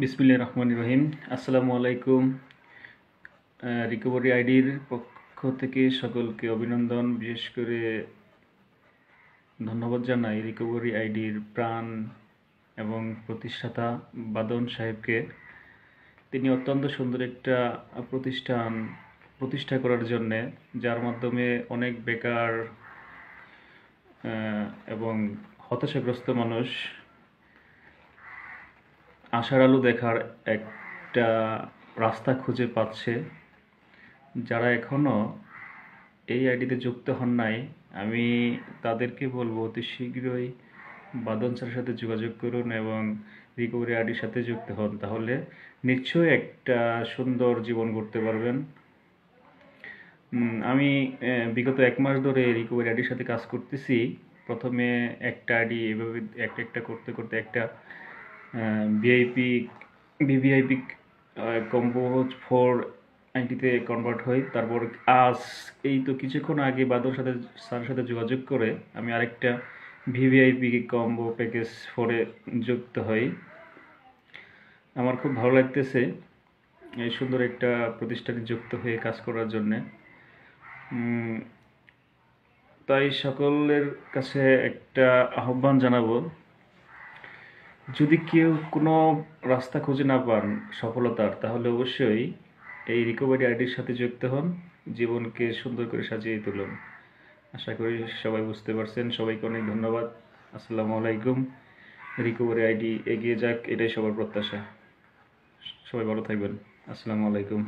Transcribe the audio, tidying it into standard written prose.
বিসমিল্লাহির রহমানির রহিম। আসসালামু আলাইকুম। রিকভারি আইডির পক্ষ থেকে সকলকে অভিনন্দন, বিশেষ করে ধন্যবাদ জানাই রিকভারি আইডির প্রাণ এবং প্রতিষ্ঠাতা বাদন সাহেবকে। তিনি অত্যন্ত সুন্দর একটা প্রতিষ্ঠান প্রতিষ্ঠা করার জন্যে, যার মাধ্যমে অনেক বেকার এবং হতাশাগ্রস্ত মানুষ আশার আলো দেখার একটা রাস্তা খুঁজে পাচ্ছে। যারা এখনও এই আইডিতে যুক্ত হন নাই, আমি তাদেরকে বলবো অতি শীঘ্রই বাদন স্যারের সাথে যোগাযোগ করুন এবং রিকভারি আইডির সাথে যুক্ত হন। তাহলে নিশ্চয়ই একটা সুন্দর জীবন গড়তে পারবেন। আমি বিগত 1 মাস ধরে রিকভারি আইডির সাথে কাজ করতেছি। প্রথমে একটা আইডি এভাবে একটা করতে করতে একটা ভিভিআইপি কম্বো 4 আইডিতে কনভার্ট হই। তারপর আজ এই তো কিছুক্ষণ আগে বাদর স্যারের সাথে যোগাযোগ করে আমি আরেকটা ভিভিআইপি কম্বো প্যাকেজ 4-এ যুক্ত হই। আমার খুব ভালো লাগতেছে এই সুন্দর একটা প্রতিষ্ঠানে যুক্ত হয়ে কাজ করার জন্যে। তাই সকলের কাছে একটা আহ্বান জানাবো, যদি কেউ কোনো রাস্তা খুঁজে না পান সফলতার, তাহলে অবশ্যই এই রিকভারি আইডির সাথে যুক্ত হন, জীবনকে সুন্দর করে সাজিয়ে তুলুন। আশা করি সবাই বুঝতে পারছেন। সবাইকে অনেক ধন্যবাদ। আসসালামু আলাইকুম। রিকভারি আইডি এগিয়ে যাক, এটাই সবার প্রত্যাশা। সবাই ভালো থাকবেন। আসসালামু আলাইকুম।